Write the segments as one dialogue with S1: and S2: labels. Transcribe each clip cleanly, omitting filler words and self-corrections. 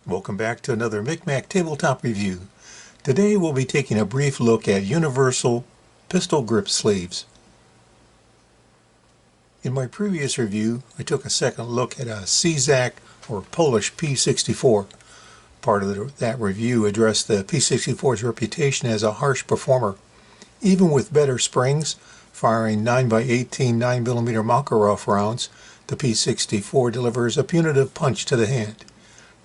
S1: Welcome back to another Micmac Tabletop review. Today we'll be taking a brief look at universal pistol grip sleeves. In my previous review, I took a second look at a CZAC or Polish P64. Part of that review addressed the P64's reputation as a harsh performer. Even with better springs, firing 9x18 9mm Makarov rounds, the P64 delivers a punitive punch to the hand.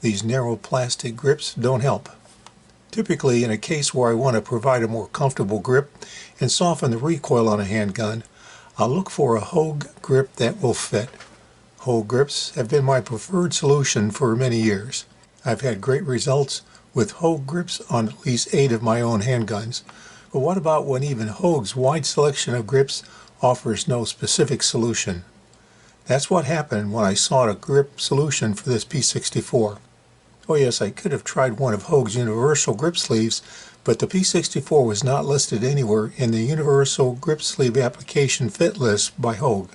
S1: These narrow plastic grips don't help. Typically, in a case where I want to provide a more comfortable grip and soften the recoil on a handgun, I'll look for a Hogue grip that will fit. Hogue grips have been my preferred solution for many years. I've had great results with Hogue grips on at least 8 of my own handguns. But what about when even Hogue's wide selection of grips offers no specific solution? That's what happened when I sought a grip solution for this P64. Oh yes, I could have tried one of Hogue's universal grip sleeves, but the P64 was not listed anywhere in the universal grip sleeve application fit list by Hogue.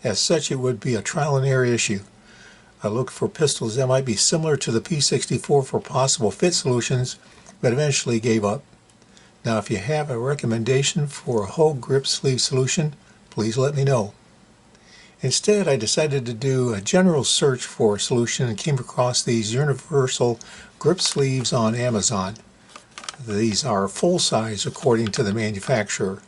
S1: As such, it would be a trial and error issue. I looked for pistols that might be similar to the P64 for possible fit solutions, but eventually gave up. Now if you have a recommendation for a Hogue grip sleeve solution, please let me know. Instead, I decided to do a general search for a solution and came across these universal grip sleeves on Amazon. These are full size according to the manufacturer.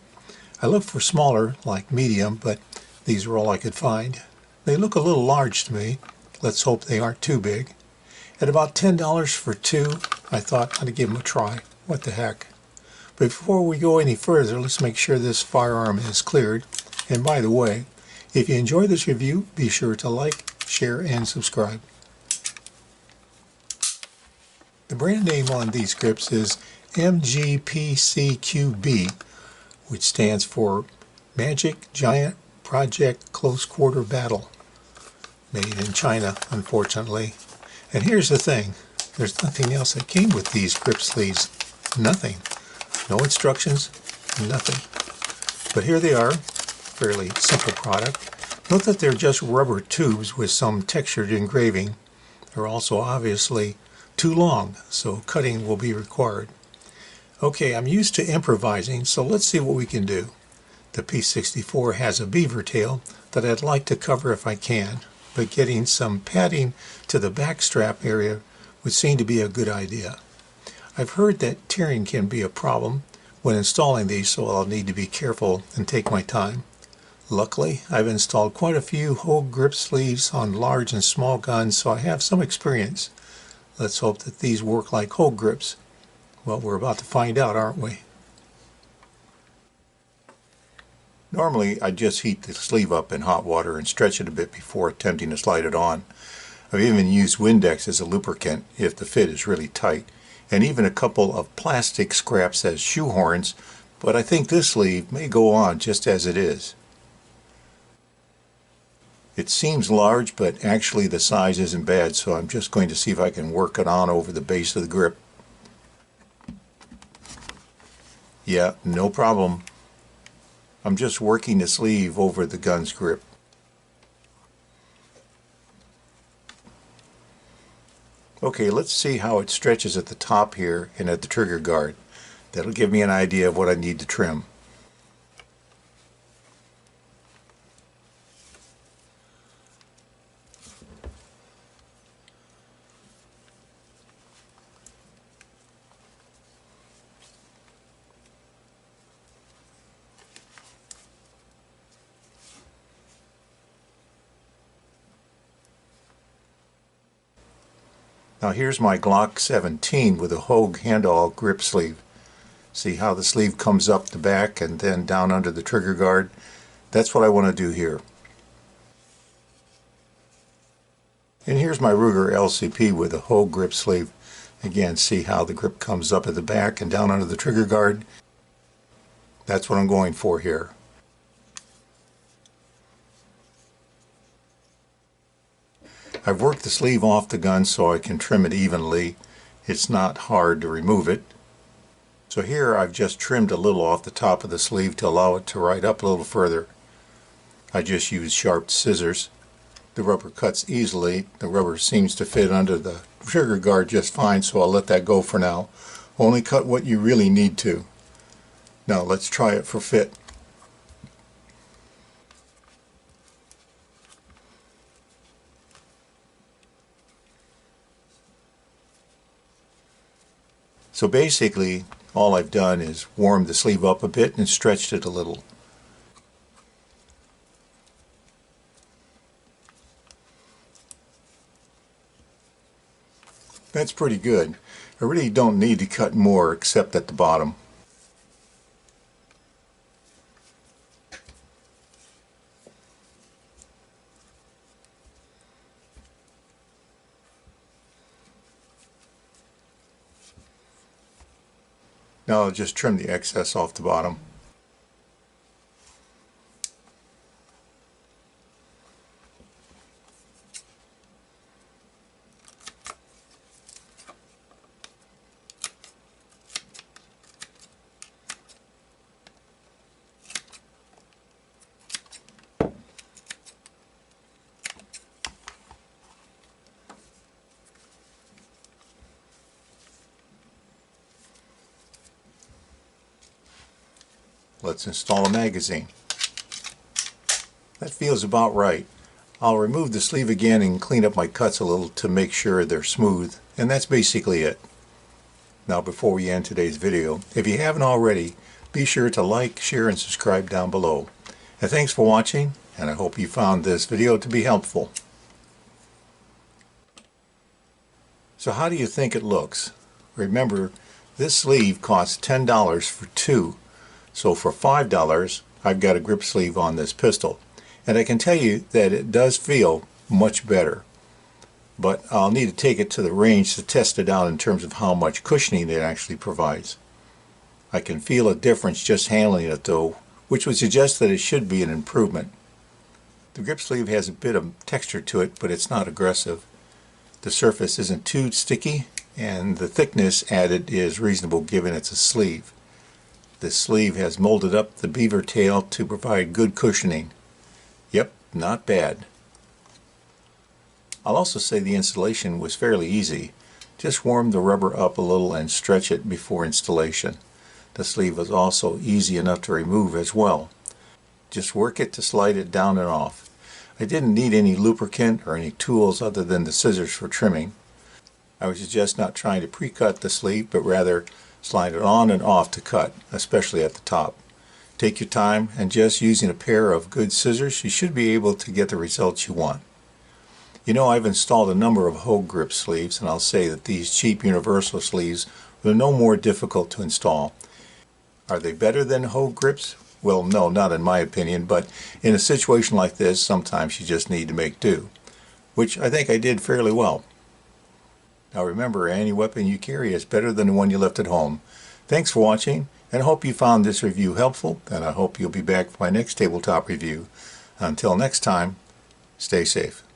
S1: I looked for smaller, like medium, but these were all I could find. They look a little large to me. Let's hope they aren't too big. At about $10 for 2, I thought I'd give them a try. What the heck? But before we go any further, let's make sure this firearm is cleared. And by the way, if you enjoy this review, be sure to like, share, and subscribe. The brand name on these grips is MGPCQB, which stands for Magic Giant Project Close Quarter Battle. Made in China, unfortunately. And here's the thing, there's nothing else that came with these grip sleeves. Nothing. No instructions, nothing. But here they are. Fairly simple product. Note that they're just rubber tubes with some textured engraving. They're also obviously too long, so cutting will be required. Okay, I'm used to improvising, so let's see what we can do. The P64 has a beaver tail that I'd like to cover if I can, but getting some padding to the back strap area would seem to be a good idea. I've heard that tearing can be a problem when installing these, so I'll need to be careful and take my time. Luckily, I've installed quite a few Hogue grip sleeves on large and small guns, so I have some experience. Let's hope that these work like Hogue grips. Well, we're about to find out, aren't we? Normally, I just heat the sleeve up in hot water and stretch it a bit before attempting to slide it on. I've even used Windex as a lubricant if the fit is really tight, and even a couple of plastic scraps as shoehorns, but I think this sleeve may go on just as it is. It seems large, but actually the size isn't bad, so I'm just going to see if I can work it on over the base of the grip. Yeah, no problem. I'm just working the sleeve over the gun's grip. Okay, let's see how it stretches at the top here and at the trigger guard. That'll give me an idea of what I need to trim. Now here's my Glock 17 with a Hogue handall grip sleeve. See how the sleeve comes up the back and then down under the trigger guard? That's what I want to do here. And here's my Ruger LCP with a Hogue grip sleeve. Again, see how the grip comes up at the back and down under the trigger guard? That's what I'm going for here. I've worked the sleeve off the gun so I can trim it evenly. It's not hard to remove it. So here I've just trimmed a little off the top of the sleeve to allow it to ride up a little further. I just used sharp scissors. The rubber cuts easily. The rubber seems to fit under the trigger guard just fine, so I'll let that go for now. Only cut what you really need to. Now let's try it for fit. So basically all I've done is warmed the sleeve up a bit and stretched it a little. That's pretty good. I really don't need to cut more except at the bottom. Now I'll just trim the excess off the bottom. Let's install a magazine. That feels about right. I'll remove the sleeve again and clean up my cuts a little to make sure they're smooth, and that's basically it. Now before we end today's video, if you haven't already, be sure to like, share, and subscribe down below. And thanks for watching, and I hope you found this video to be helpful. So how do you think it looks? Remember, this sleeve costs $10 for two. So for $5, I've got a grip sleeve on this pistol. And I can tell you that it does feel much better. But I'll need to take it to the range to test it out in terms of how much cushioning it actually provides. I can feel a difference just handling it though, which would suggest that it should be an improvement. The grip sleeve has a bit of texture to it, but it's not aggressive. The surface isn't too sticky, and the thickness added is reasonable given it's a sleeve. This sleeve has molded up the beaver tail to provide good cushioning. Yep, not bad. I'll also say the installation was fairly easy. Just warm the rubber up a little and stretch it before installation. The sleeve was also easy enough to remove as well. Just work it to slide it down and off. I didn't need any lubricant or any tools other than the scissors for trimming. I would suggest not trying to pre-cut the sleeve, but rather slide it on and off to cut, especially at the top. Take your time, and just using a pair of good scissors, you should be able to get the results you want. You know, I've installed a number of Hogue grip sleeves, and I'll say that these cheap universal sleeves were no more difficult to install. Are they better than Hogue grips? Well, no, not in my opinion, but in a situation like this, sometimes you just need to make do, which I think I did fairly well. Now remember, any weapon you carry is better than the one you left at home. Thanks for watching, and I hope you found this review helpful, and I hope you'll be back for my next tabletop review. Until next time, stay safe.